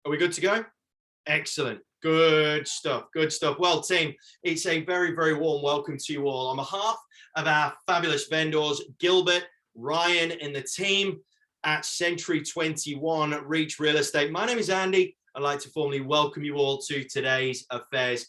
Are we good to go? Excellent. Good stuff. Good stuff. Well, team, it's a very, very warm welcome to you all. On behalf of our fabulous vendors, Gilbert, Ryan, and the team at Century 21 Reach Real Estate. My name is Andy. I'd like to formally welcome you all to today's affairs.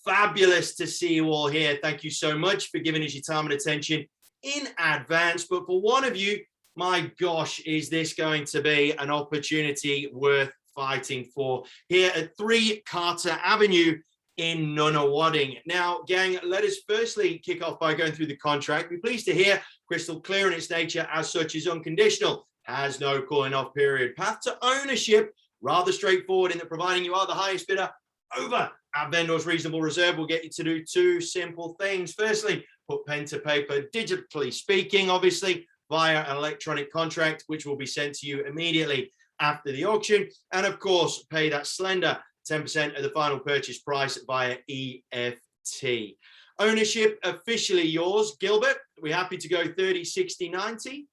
Fabulous to see you all here. Thank you so much for giving us your time and attention in advance. But for one of you, my gosh, is this going to be an opportunity worth fighting for here at 3 Carter Avenue in Nunawading. Now, gang, let us firstly kick off by going through the contract. We're pleased to hear crystal clear in its nature, as such is unconditional, has no calling off period. Path to ownership, rather straightforward in that providing you are the highest bidder over our vendor's reasonable reserve, will get you to do 2 simple things. Firstly, put pen to paper, digitally speaking, obviously, via an electronic contract, which will be sent to you immediately after the auction. And of course, pay that slender 10% of the final purchase price via EFT. Ownership officially yours. Gilbert, we're happy to go 30, 60, 90.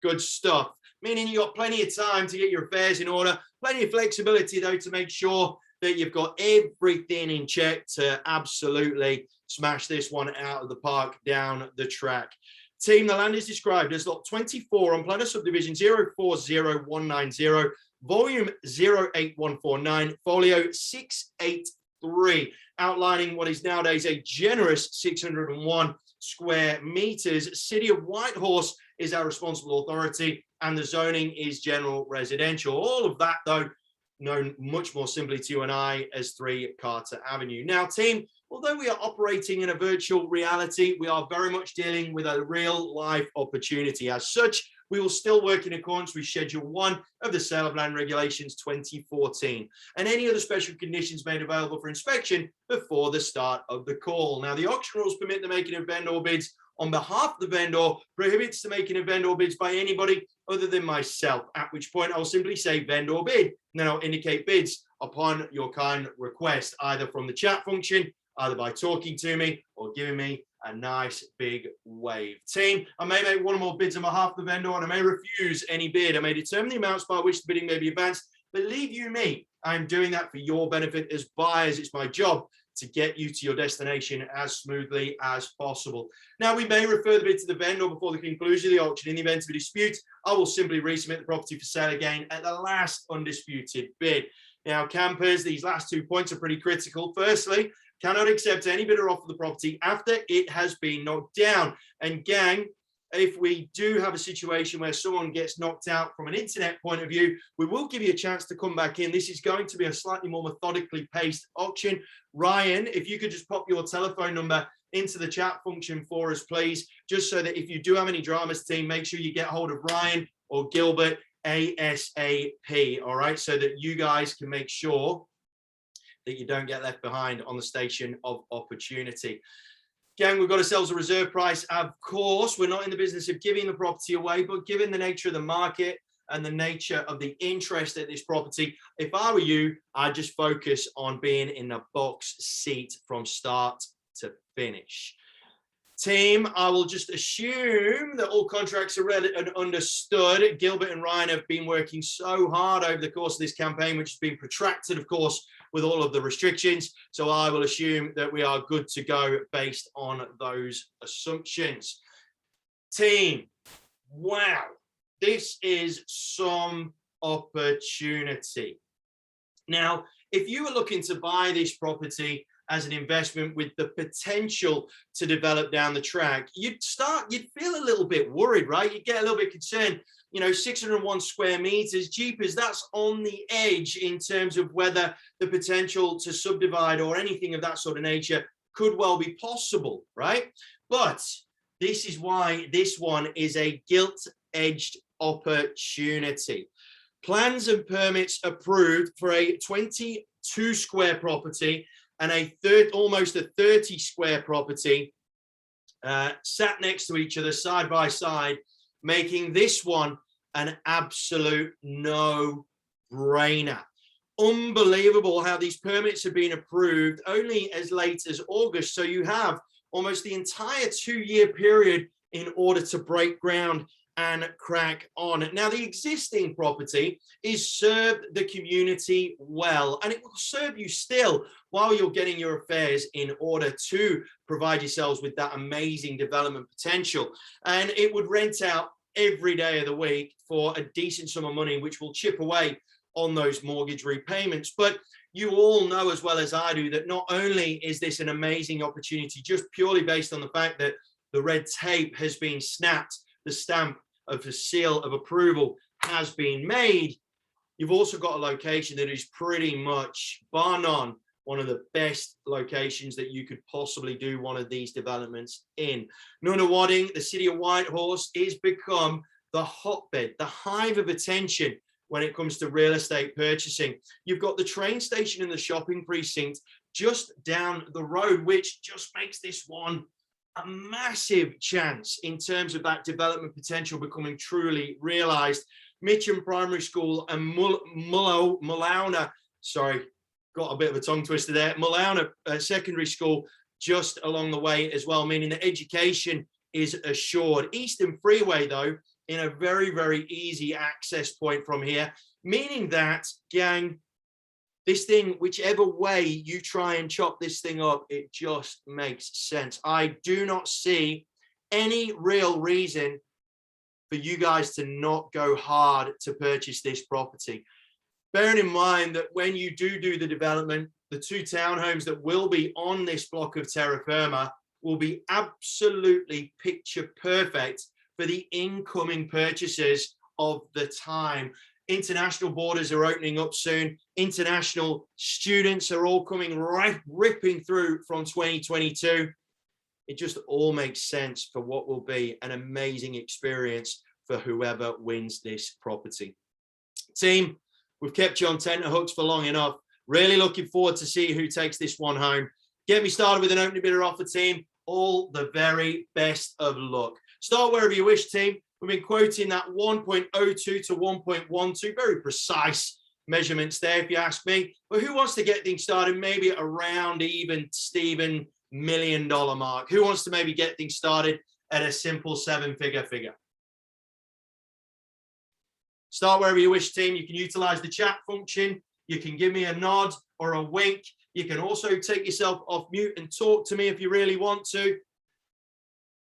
Good stuff. Meaning you got plenty of time to get your affairs in order. Plenty of flexibility, though, to make sure that you've got everything in check to absolutely smash this one out of the park down the track. Team, the land is described as lot 24 on planner subdivision 040190, volume 08149, folio 683, outlining what is nowadays a generous 601 square meters. City of Whitehorse is our responsible authority, and the zoning is general residential. All of that, though, known much more simply to you and I as 3 Carter Avenue. Now, team, although we are operating in a virtual reality, we are very much dealing with a real life opportunity. As such, we will still work in accordance with Schedule 1 of the Sale of Land Regulations 2014 and any other special conditions made available for inspection before the start of the call. Now, the auction rules permit the making of vendor bids on behalf of the vendor, prohibits the making of vendor bids by anybody other than myself, at which point I'll simply say vendor bid, and then I'll indicate bids upon your kind request, either from the chat function, either by talking to me or giving me a nice big wave. Team, I may make one or more bids on behalf of the vendor, and I may refuse any bid. I may determine the amounts by which the bidding may be advanced. Believe you me, I'm doing that for your benefit as buyers. It's my job to get you to your destination as smoothly as possible. Now, we may refer the bid to the vendor before the conclusion of the auction. In the event of a dispute, I will simply resubmit the property for sale again at the last undisputed bid. Now, campers, these last 2 points are pretty critical. Firstly, cannot accept any bidder offer the property after it has been knocked down. And gang, if we do have a situation where someone gets knocked out from an internet point of view, we will give you a chance to come back in. This is going to be a slightly more methodically paced auction. Ryan, if you could just pop your telephone number into the chat function for us, please, just so that if you do have any dramas, team, make sure you get hold of Ryan or Gilbert ASAP, all right, so that you guys can make sure that you don't get left behind on the station of opportunity. Gang, we've got ourselves a reserve price. Of course, we're not in the business of giving the property away, but given the nature of the market and the nature of the interest at this property, if I were you, I'd just focus on being in the box seat from start to finish. Team, I will just assume that all contracts are read and understood. Gilbert and Ryan have been working so hard over the course of this campaign, which has been protracted, of course, with all of the restrictions. So I will assume that we are good to go based on those assumptions. Team, wow, this is some opportunity. Now, if you were looking to buy this property as an investment with the potential to develop down the track, you'd feel a little bit worried, right? You'd get a little bit concerned. You know, 601 square meters, jeepers, that's on the edge in terms of whether the potential to subdivide or anything of that sort of nature could well be possible, right? But this is why this one is a gilt-edged opportunity. Plans and permits approved for a 22 square property and almost a 30 square property sat next to each other side by side, making this one an absolute no-brainer. Unbelievable how these permits have been approved only as late as August. So you have almost the entire 2-year period in order to break ground and crack on. Now, the existing property is served the community well, and it will serve you still while you're getting your affairs in order to provide yourselves with that amazing development potential. And it would rent out every day of the week for a decent sum of money, which will chip away on those mortgage repayments. But you all know as well as I do that not only is this an amazing opportunity just purely based on the fact that the red tape has been snapped, the stamp of the seal of approval has been made, you've also got a location that is pretty much, bar none, one of the best locations that you could possibly do one of these developments in. Nunawading, the city of Whitehorse, is become the hotbed, the hive of attention when it comes to real estate purchasing. You've got the train station and the shopping precinct just down the road, which just makes this one a massive chance in terms of that development potential becoming truly realized. Mitcham Primary School and Mullauna, sorry, got a bit of a tongue twister there, Mullauna Secondary School just along the way as well, meaning that education is assured. Eastern Freeway, though, in a very, very easy access point from here, meaning that, gang, this thing, whichever way you try and chop this thing up, it just makes sense. I do not see any real reason for you guys to not go hard to purchase this property. Bearing in mind that when you do the development, the 2 townhomes that will be on this block of terra firma will be absolutely picture perfect for the incoming purchasers of the time. International borders are opening up soon. International students are all coming right ripping through from 2022. It just all makes sense for what will be an amazing experience for whoever wins this property. Team, we've kept you on tenterhooks for long enough. Really looking forward to see who takes this one home. Get me started with an opening bidder offer, team. All the very best of luck. Start wherever you wish, team. We've been quoting that 1.02 to 1.12, very precise measurements there, if you ask me. But who wants to get things started maybe around even Steven $1 million mark? Who wants to maybe get things started at a simple 7-figure figure? Start wherever you wish, team. You can utilize the chat function. You can give me a nod or a wink. You can also take yourself off mute and talk to me if you really want to.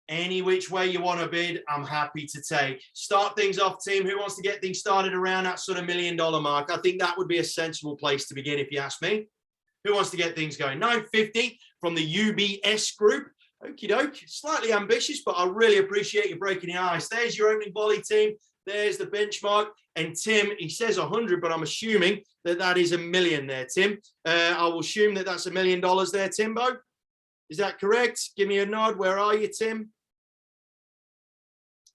Any which way you want to bid, I'm happy to take. Start things off, team. Who wants to get things started around that sort of $1 million mark? I think that would be a sensible place to begin, if you ask me. Who wants to get things going? 950 from the UBS group. Okie doke. Slightly ambitious, but I really appreciate you breaking the ice. There's your opening volley, team. There's the benchmark. And Tim, he says 100, but I'm assuming that that is $1 million there, Tim. I will assume that that's $1 million there, Timbo. Is that correct? Give me a nod. Where are you, Tim?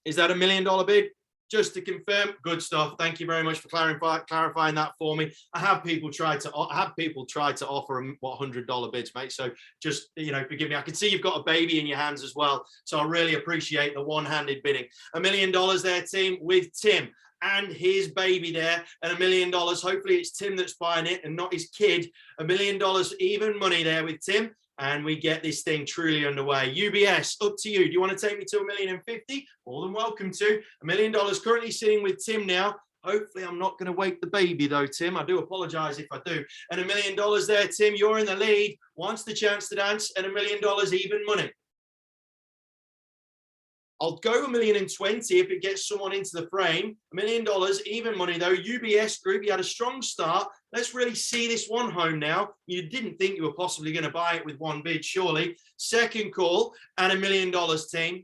Is that $1 million bid? Just to confirm, good stuff. Thank you very much for clarifying that for me. I have people try to offer $100 bids, mate. So just, forgive me. I can see you've got a baby in your hands as well. So I really appreciate the one-handed bidding. $1 million there, team, with Tim and his baby there, and $1 million. Hopefully it's Tim that's buying it and not his kid. $1 million even money there with Tim. And we get this thing truly underway. UBS, up to you. Do you want to take me to $1,050,000? More than welcome to. $1 million currently sitting with Tim now. Hopefully I'm not going to wake the baby though, Tim. I do apologize if I do. And $1 million there, Tim. You're in the lead. Wants the chance to dance, and $1 million even money. I'll go $1,020,000 if it gets someone into the frame. $1 million, even money though. UBS Group, you had a strong start. Let's really see this one home now. You didn't think you were possibly going to buy it with one bid, surely. Second call and $1 million, team.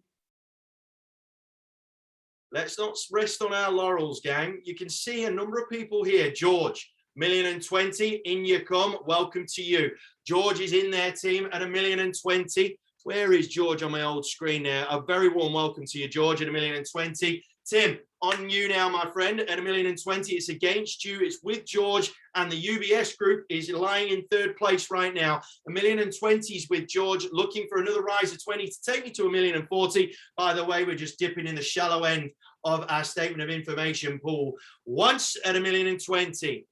Let's not rest on our laurels, gang. You can see a number of people here. George, $1,020,000, in you come. Welcome to you. George is in there, team, at $1,020,000. Where is George on my old screen there? A very warm welcome to you, George, at $1,020,000. Tim, on you now, my friend, at $1,020,000. It's against you. It's with George, and the UBS Group is lying in third place right now. $1,020,000 is with George, looking for another rise of 20 to take me to $1,040,000. By the way, we're just dipping in the shallow end of our statement of information pool. Once at $1,020,000.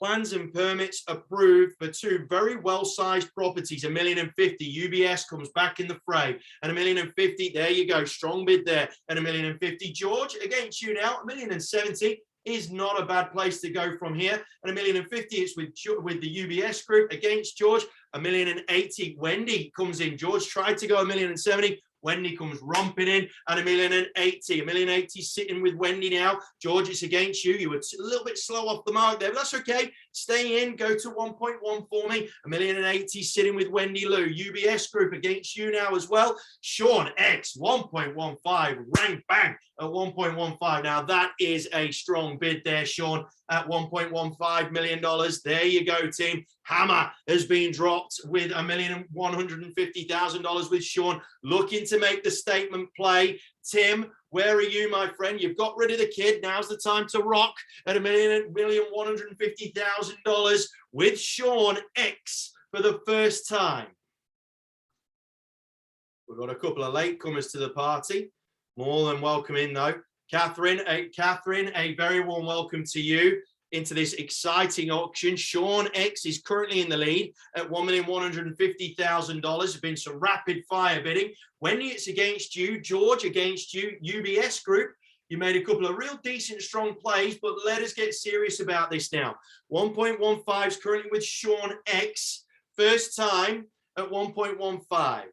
Plans and permits approved for two very well-sized properties, $1,050,000. UBS comes back in the fray, and $1,050,000. There you go, strong bid there, and $1,050,000. George, against you now, $1,070,000 is not a bad place to go from here, and $1,050,000 is with the UBS group against George. $1,080,000. Wendy comes in. George tried to go $1,070,000. Wendy comes romping in, and $1,080,000. $1,080,000 sitting with Wendy now. George, it's against you. You were a little bit slow off the mark there, but that's okay. Stay in, go to 1.1 for me. $1,080,000 sitting with Wendy Lou. UBS group against you now as well. Sean X, 1.15, rang bang at 1.15. Now that is a strong bid there, Sean, at $1.15 million. There you go, team. Hammer has been dropped with $1,150,000 with Sean, looking to make the statement play. Tim, where are you, my friend? You've got rid of the kid. Now's the time to rock at $1,150,000 with Sean X for the first time. We've got a couple of latecomers to the party. More than welcome in, though. Catherine, a very warm welcome to you into this exciting auction. Sean X is currently in the lead at $1,150,000. There's been some rapid fire bidding. Wendy, it's against you. George, against you. UBS group, you made a couple of real decent, strong plays, but let us get serious about this now. 1.15 is currently with Sean X. First time at 1.15.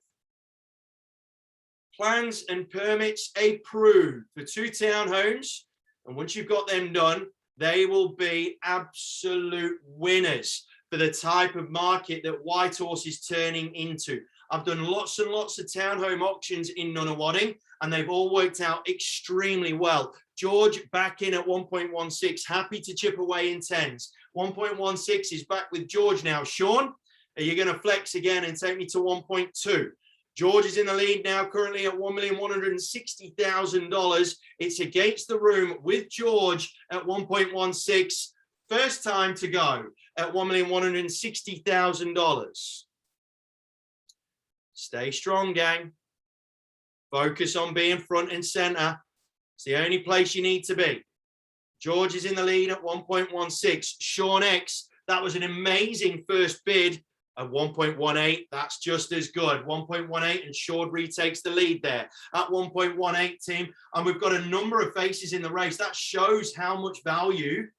Plans and permits approved for two townhomes. And once you've got them done, they will be absolute winners for the type of market that Whitehorse is turning into. I've done lots and lots of townhome auctions in Nunawading, and they've all worked out extremely well. George back in at 1.16, happy to chip away in tens. 1.16 is back with George now. Sean, are you going to flex again and take me to 1.2? George is in the lead now, currently at $1,160,000. It's against the room with George at 1.16. First time to go at $1,160,000. Stay strong, gang. Focus on being front and center. It's the only place you need to be. George is in the lead at 1.16. Sean X, that was an amazing first bid. At 1.18, that's just as good. 1.18, and Sean retakes the lead there at 1.18, team. And we've got a number of faces in the race. That shows how much value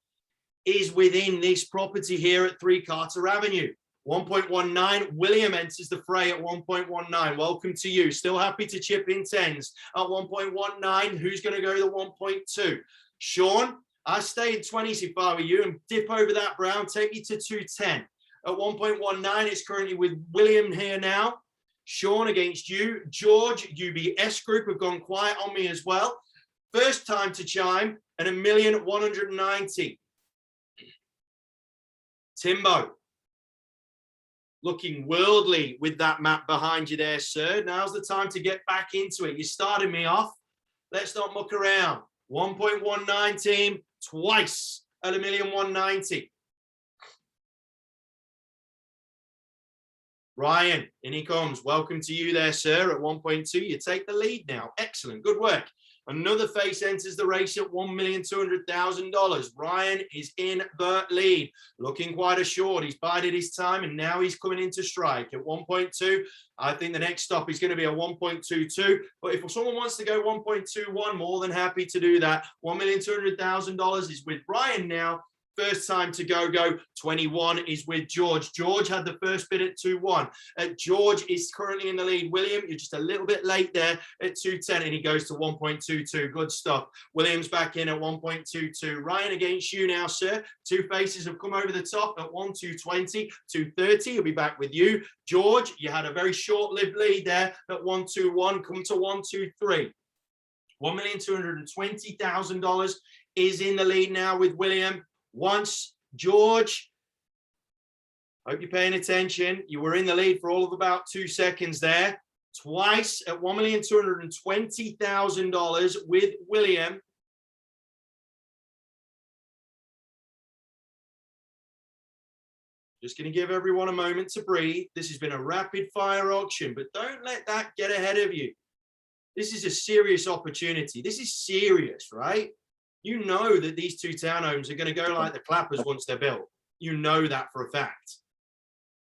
is within this property here at 3 Carter Avenue. 1.19, William enters the fray at 1.19. Welcome to you. Still happy to chip in tens at 1.19. Who's going to go to the 1.2? Sean, I stay in 20s if I were you and dip over that brown. Take me to 210. At 1.19, it's currently with William here now. Sean against you. George, UBS group have gone quiet on me as well. First time to chime at $1,190,000. Timbo, looking worldly with that map behind you there, sir. Now's the time to get back into it. You started me off. Let's not muck around. 1.19, team, twice at $1,190,000. Ryan, in he comes. Welcome to you there, sir, at 1.2. You take the lead now. Excellent. Good work. Another face enters the race at $1,200,000. Ryan is in the lead. Looking quite assured. He's bided his time, and now he's coming into strike at 1.2. I think the next stop is going to be a 1.22. But if someone wants to go 1.21, more than happy to do that. $1,200,000 is with Ryan now. First time to go. 21 is with George. George had the first bid at 2-1. George is currently in the lead. William, you're just a little bit late there at 210, and he goes to 1.22. Good stuff. William's back in at 1.22. Ryan against you now, sir. Two faces have come over the top at 1.220, 230. He'll be back with you. George, you had a very short-lived lead there at 1.21. Come to 1.23. $1,220,000 is in the lead now with William. Once, George, hope you're paying attention. You were in the lead for all of about 2 seconds there. Twice at $1,220,000 with William. Just going to give everyone a moment to breathe. This has been a rapid fire auction, but don't let that get ahead of you. This is a serious opportunity. This is serious, right? You know that these two townhomes are going to go like the clappers once they're built. You know that for a fact.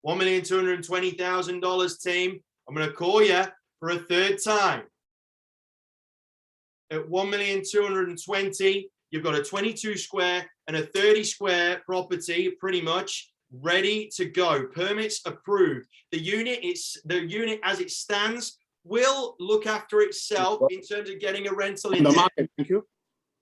$1,220,000 team. I'm going to call you for a third time. At 1,220,000, you've got a 22 square and a 30 square property, pretty much ready to go. Permits approved. The unit as it stands will look after itself in terms of getting a rental in the market. Thank you.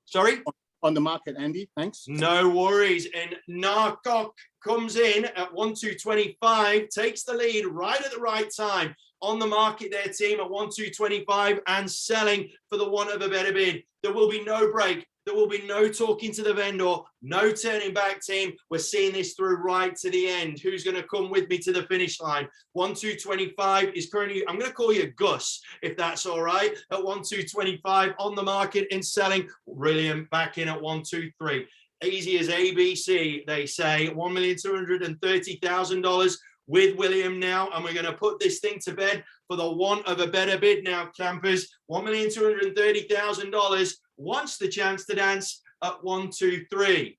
Sorry? On the market, Andy. Thanks. No worries. And Narcock comes in at 1,225, takes the lead right at the right time. On the market there, team, at 1,225 and selling for the want of a better bid. There will be no break. There will be no talking to the vendor. No turning back, team. We're seeing this through right to the end. Who's going to come with me to the finish line? 1,225 is currently, I'm going to call you Gus, if that's all right, at 1,225 on the market and selling. William back in at 1,230. Easy as ABC, they say. $1,230,000 with William now, and we're going to put this thing to bed for the want of a better bid now, campers. $1,230,000 wants the chance to dance at 123.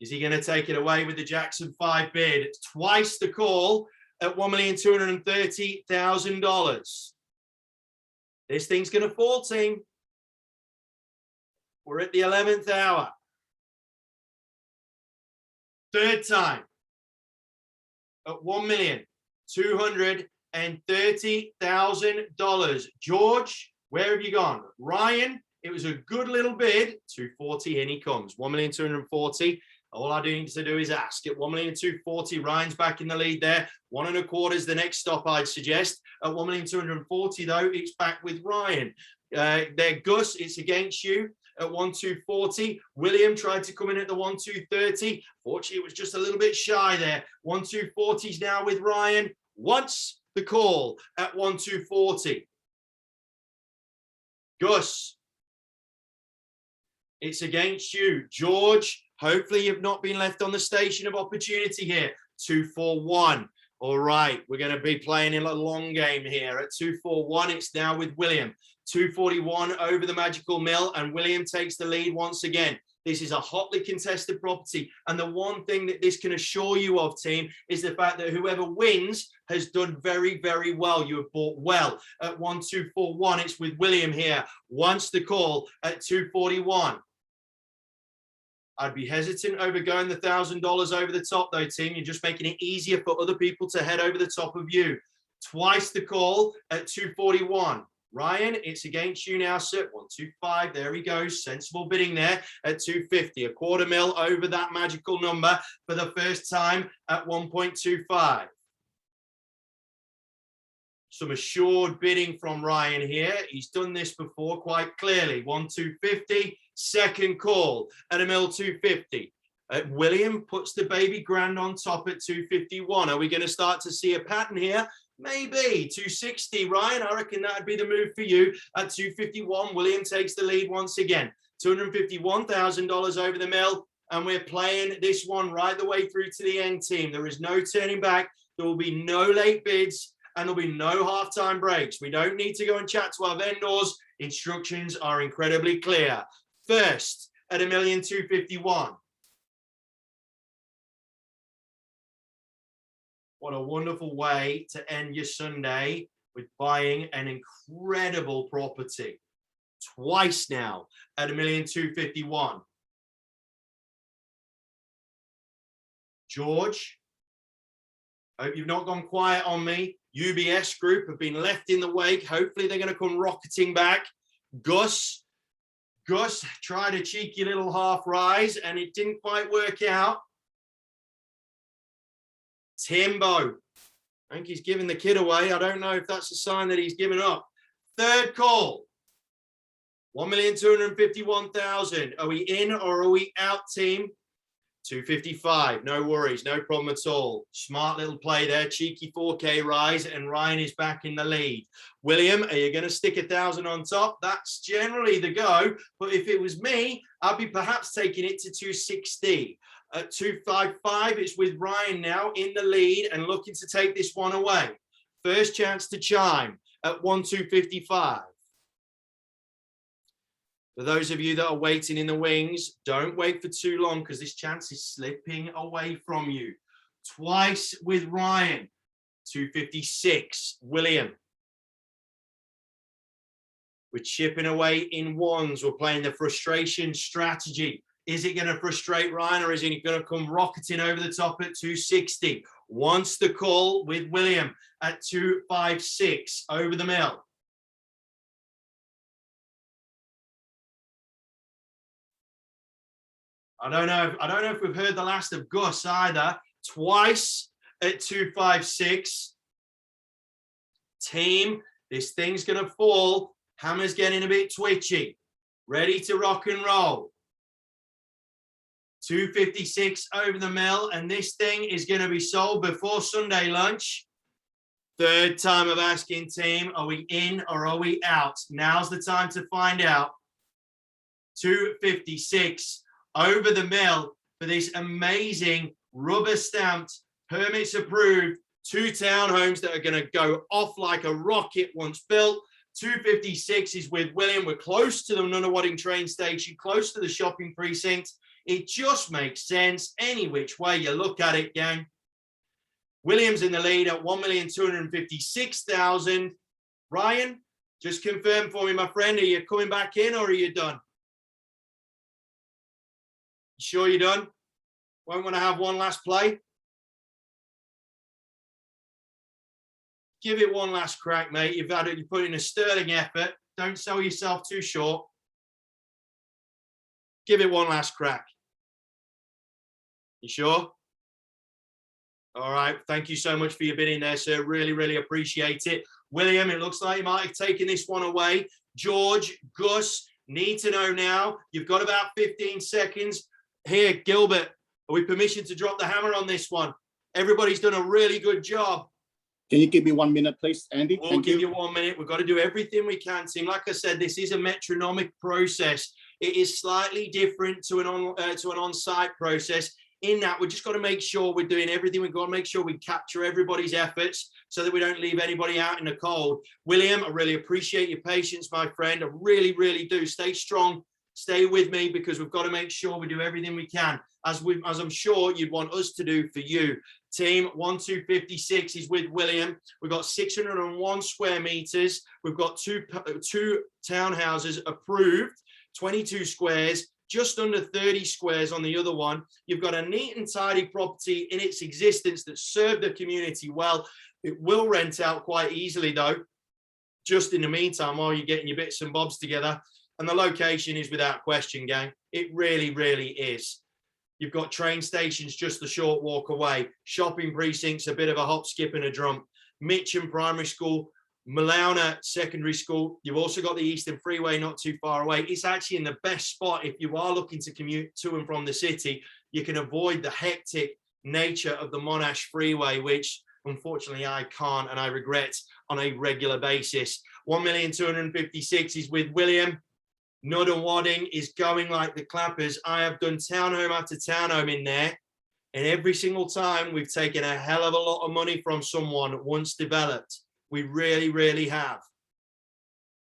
Is he going to take it away with the Jackson 5 bid? It's twice the call at $1,230,000. This thing's going to fall, team. We're at the 11th hour. Third time at $1,230,000. George, where have you gone? Ryan, it was a good little bid. 240, in he comes. 1,240,000. All I need to do is ask. At 1,240,000, Ryan's back in the lead there. 1.25 is the next stop, I'd suggest. At 1,240,000, though, it's back with Ryan. There, Gus, it's against you. At 1,240, William tried to come in at the 1,230. Fortunately, it was just a little bit shy there. 1,240 is now with Ryan. Wants the call at 1,240. Gus, it's against you. George, hopefully you've not been left on the station of opportunity here. 241. All right, we're going to be playing in a long game here. At 241, it's now with William. 241 over the Magical Mill, and William takes the lead once again. This is a hotly contested property, and the one thing that this can assure you of, team, is the fact that whoever wins has done very, very well. You have bought well. At 1,241, it's with William here. Wants the call at 241. I'd be hesitant over going the $1,000 over the top, though, team. You're just making it easier for other people to head over the top of you. Twice the call at 241. Ryan, it's against you now, sir. 125. There he goes. Sensible bidding there at 250. $250,000 over that magical number for the first time at 1.25. Some assured bidding from Ryan here. He's done this before quite clearly. 1,250. Second call at $1,250. William puts the baby grand on top at 251. Are we going to start to see a pattern here? Maybe. 260, Ryan. I reckon that'd be the move for you. At 251, William takes the lead once again. $251,000 over the mill, and we're playing this one right the way through to the end, team. There is no turning back. There will be no late bids, and there'll be no halftime breaks. We don't need to go and chat to our vendors. Instructions are incredibly clear. First, at $1,251,000. What a wonderful way to end your Sunday with buying an incredible property. Twice now at $1,251,000. George, hope you've not gone quiet on me. UBS Group have been left in the wake. Hopefully they're going to come rocketing back. Gus tried a cheeky little half rise and it didn't quite work out. Timbo, I think he's giving the kid away. I don't know if that's a sign that he's given up. Third call, $1,251,000. Are we in or are we out, team? 255, no worries, no problem at all. Smart little play there, cheeky 4K rise, and Ryan is back in the lead. William, are you going to stick 1,000 on top? That's generally the go, but if it was me, I'd be perhaps taking it to 260. At 255, it's with Ryan now in the lead and looking to take this one away. First chance to chime at 1,255. For those of you that are waiting in the wings, don't wait for too long because this chance is slipping away from you. Twice with Ryan, 256. William. We're chipping away in ones. We're playing the frustration strategy. Is it going to frustrate Ryan or is he going to come rocketing over the top at 260? Wants the call with William at 256 over the mill. I don't know if we've heard the last of Gus either. Twice at 256. Team, this thing's going to fall. Hammer's getting a bit twitchy. Ready to rock and roll. 256 over the mill, and this thing is going to be sold before Sunday lunch. Third time of asking, team, are we in or are we out? Now's the time to find out. 256 over the mill for this amazing rubber stamped, permits approved, 2 townhomes that are going to go off like a rocket once built. 256 is with William. We're close to the Nunawading train station, close to the shopping precinct. It just makes sense any which way you look at it, gang. William's in the lead at 1,256,000. Ryan, just confirm for me, my friend, are you coming back in or are you done? You sure you're done? Won't want to have one last play? Give it one last crack, mate. You've had it. You put in a sterling effort. Don't sell yourself too short. Give it one last crack. You sure? All right. Thank you so much for your bidding there, sir. Really, really appreciate it. William, it looks like you might have taken this one away. George, Gus, need to know now. You've got about 15 seconds. Here, Gilbert, are we permission to drop the hammer on this one? Everybody's done a really good job. Can you give me 1 minute, please, Andy? We'll give you 1 minute. We've got to do everything we can, team. Like I said, this is a metronomic process. It is slightly different to an on-site process in that we've just got to make sure we're doing everything. We've got to make sure we capture everybody's efforts so that we don't leave anybody out in the cold. William, I really appreciate your patience, my friend. I really, really do. Stay strong. Stay with me because we've got to make sure we do everything we can, as I'm sure you'd want us to do for you. Team 1256 is with William. We've got 601 square meters. We've got two townhouses approved, 22 squares, just under 30 squares on the other one. You've got a neat and tidy property in its existence that served the community well. It will rent out quite easily though, just in the meantime, while you're getting your bits and bobs together. And the location is without question, gang. It really, really is. You've got train stations just a short walk away. Shopping precincts, a bit of a hop, skip and a jump. Mitcham Primary School, Malauna Secondary School. You've also got the Eastern Freeway not too far away. It's actually in the best spot if you are looking to commute to and from the city. You can avoid the hectic nature of the Monash Freeway, which unfortunately I can't and I regret on a regular basis. 1,256 is with William. Nunawading is going like the clappers. I have done townhome after townhome in there, and every single time we've taken a hell of a lot of money from someone once developed. We really, really have.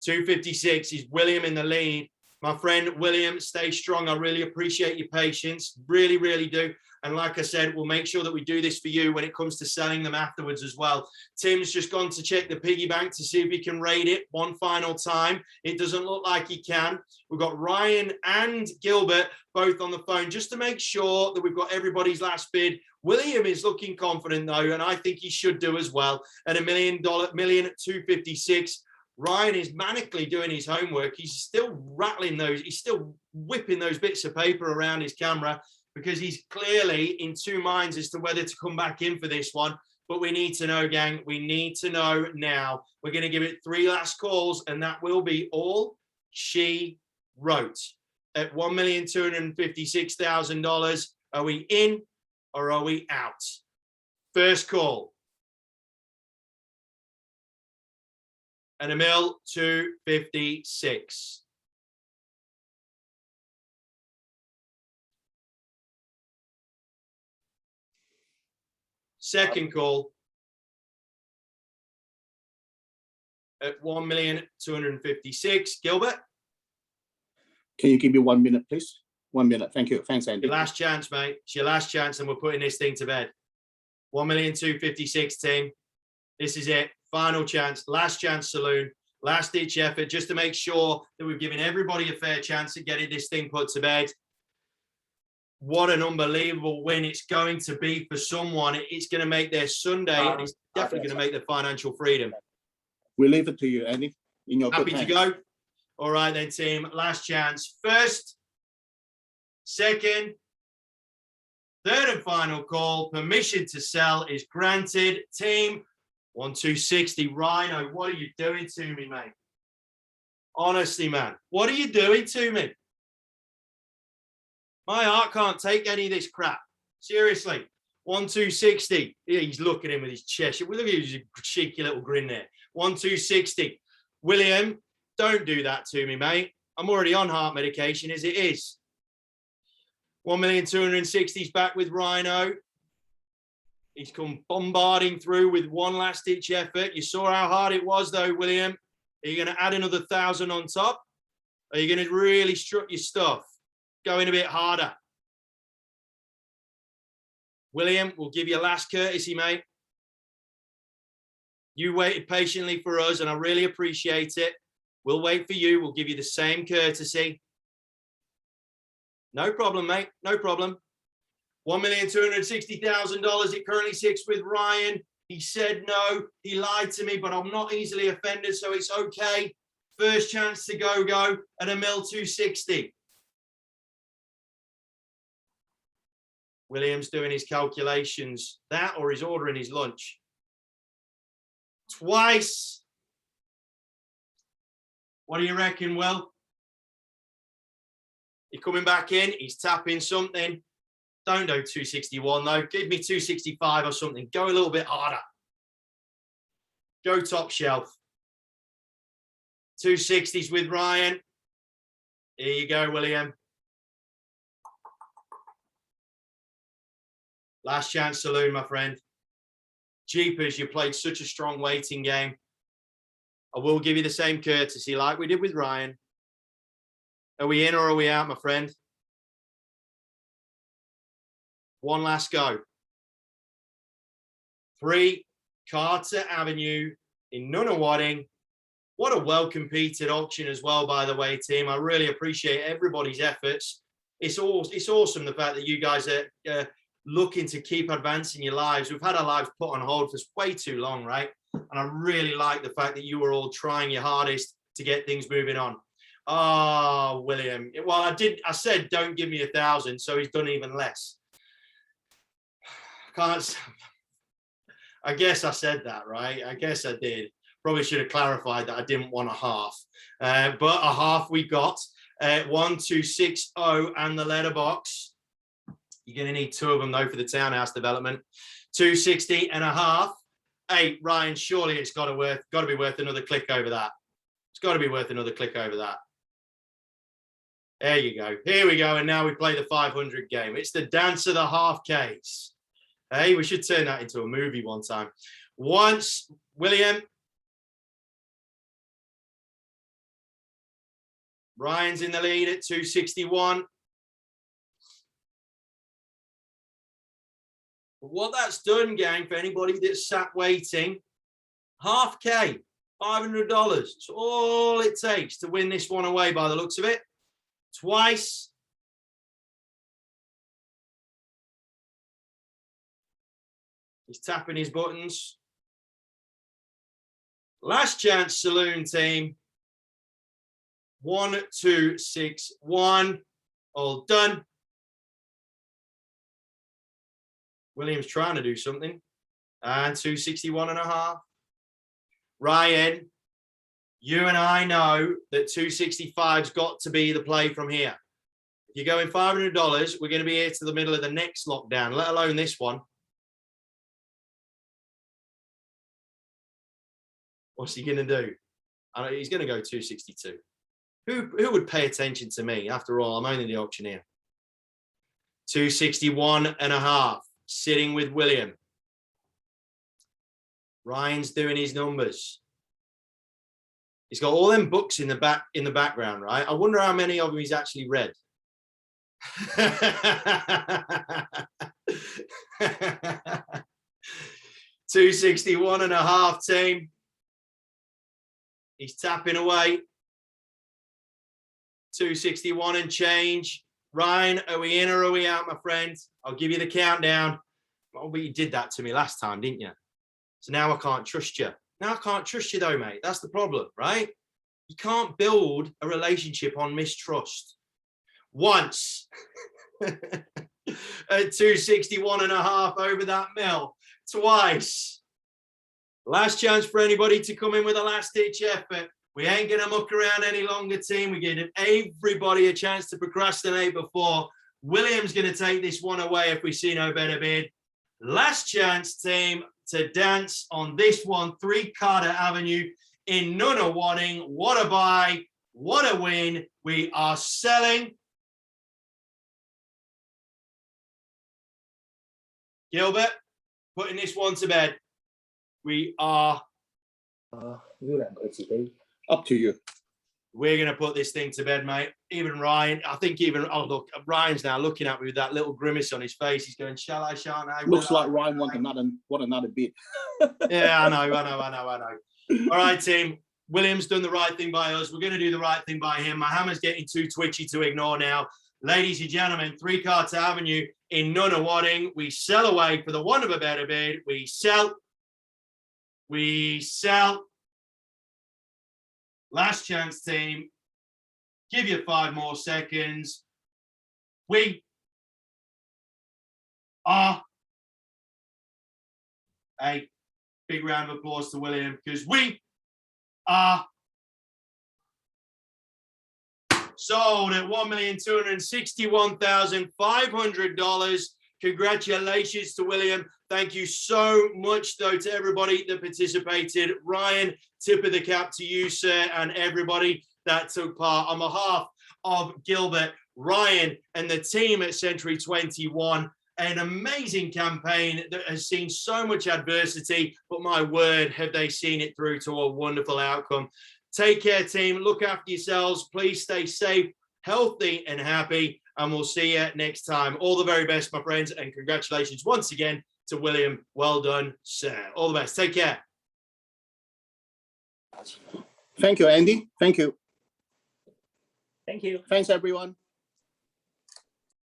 256 is William in the lead. My friend William, stay strong. I really appreciate your patience. Really, really do. And like I said, we'll make sure that we do this for you when it comes to selling them afterwards as well. Tim's just gone to check the piggy bank to see if he can raid it one final time. It doesn't look like he can. We've got Ryan and Gilbert both on the phone just to make sure that we've got everybody's last bid. William is looking confident though, and I think he should do as well at $1,256,000. Ryan is manically doing his homework. He's still rattling those. He's still whipping those bits of paper around his camera because he's clearly in two minds as to whether to come back in for this one. But we need to know, gang. We need to know now. We're going to give it 3 last calls, and that will be all she wrote. At $1,256,000, are we in or are we out? First call. And $1,256,000. Second call at $1,256,000. Gilbert? Can you give me 1 minute, please? 1 minute. Thank you. Thanks, Andy. Your last chance, mate. It's your last chance, and we're putting this thing to bed. 1,256,000, team. This is it. Final chance. Last chance saloon. Last ditch effort, just to make sure that we've given everybody a fair chance at getting this thing put to bed. What an unbelievable win it's going to be for someone. It's going to make their Sunday, and it's definitely going to make their financial freedom. We leave it to you, Andy. In your Happy good to hands. go? All right then, team. Last chance. First, second, third and final call. Permission to sell is granted. Team 1260. Rhino, what are you doing to me, mate? Honestly, man, what are you doing to me? My heart can't take any of this crap. Seriously. 1260. Yeah, he's looking at him with his chest. Look at his cheeky little grin there. 1260. William, don't do that to me, mate. I'm already on heart medication as it is. 1,260,000 is back with Rhino. He's come bombarding through with one last ditch effort. You saw how hard it was though, William. Are you going to add another 1,000 on top? Are you going to really strut your stuff? Going a bit harder. William, we'll give you a last courtesy, mate. You waited patiently for us, and I really appreciate it. We'll wait for you. We'll give you the same courtesy. No problem, mate. No problem. $1,260,000. It currently sits with Ryan. He said no. He lied to me, but I'm not easily offended, so it's okay. First chance to go at $1,260,000. William's doing his calculations. That or he's ordering his lunch. Twice. What do you reckon, Will? You're coming back in. He's tapping something. Don't go 261 though. Give me 265 or something. Go a little bit harder. Go top shelf. 260s with Ryan. Here you go, William. Last chance saloon, my friend. Jeepers, you played such a strong waiting game. I will give you the same courtesy like we did with Ryan. Are we in or are we out, my friend? One last go. 3 Carter Avenue in Nunawading. What a well-competed auction as well, by the way, team. I really appreciate everybody's efforts. It's awesome, the fact that you guys are looking to keep advancing your lives. We've had our lives put on hold for way too long, right? And I really like the fact that you were all trying your hardest to get things moving on. Oh, William. Well, I said, don't give me 1,000, so he's done even less. I guess I said that, right? I guess I did. Probably should have clarified that I didn't want a half. But a half we got. 1260 and the letterbox. You're going to need 2 of them, though, for the townhouse development. 260 and a half. Hey, Ryan, surely it's got to be worth another click over that. It's got to be worth another click over that. There you go. Here we go. And now we play the 500 game. It's the dance of the half Ks. Hey, we should turn that into a movie one time. Once, William. Ryan's in the lead at 261. What that's done, gang, for anybody that's sat waiting, half K, $500. It's all it takes to win this one away by the looks of it. Twice. He's tapping his buttons. Last chance saloon, team. 1261. All done. William's trying to do something. And 261 and a half. Ryan, you and I know that 265's got to be the play from here. If you're going $500, we're going to be here to the middle of the next lockdown, let alone this one. What's he going to do? He's going to go 262. Who would pay attention to me? After all, I'm only the auctioneer. 261 and a half. Sitting with William. Ryan's doing his numbers. He's got all them books in the background, right? I wonder how many of them he's actually read. 261.5, team. He's tapping away. 261 and change. Ryan, are we in or are we out, my friend? I'll give you the countdown. Oh, but you did that to me last time, didn't you? So now I can't trust you. Now I can't trust you though, mate. That's the problem, right? You can't build a relationship on mistrust. Once at 261.5 over that mill. Twice. Last chance for anybody to come in with a last ditch effort. We ain't going to muck around any longer, team. We're giving everybody a chance to procrastinate before. William's going to take this one away if we see no better bid. Last chance, team, to dance on this one. 3 Carter Avenue in Nunawading. What a buy. What a win. We are selling. Gilbert, putting this one to bed. We are up to you. We're going to put this thing to bed, mate. Even Ryan, I think even, oh, look, Ryan's now looking at me with that little grimace on his face. He's going, shall I, shan't I? Looks like Ryan wants another bid. Yeah, I know. All right, team. William's done the right thing by us. We're going to do the right thing by him. My hammer's getting too twitchy to ignore now. Ladies and gentlemen, 3 Carter Avenue in Nunawading. We sell away for the want of a better bid. We sell. Last chance, team. Give you 5 more seconds. We are. A big round of applause to William, because we are sold at $1,261,500. Congratulations to William. Thank you so much, though, to everybody that participated. Ryan, tip of the cap to you, sir, and everybody that took part. On behalf of Gilbert, Ryan, and the team at Century 21, an amazing campaign that has seen so much adversity, but my word, have they seen it through to a wonderful outcome. Take care, team. Look after yourselves. Please stay safe, healthy, and happy, and we'll see you next time. All the very best, my friends, and congratulations once again to William. Well done, sir. All the best. Take care. Thank you, Andy. Thank you. Thank you. Thanks, everyone.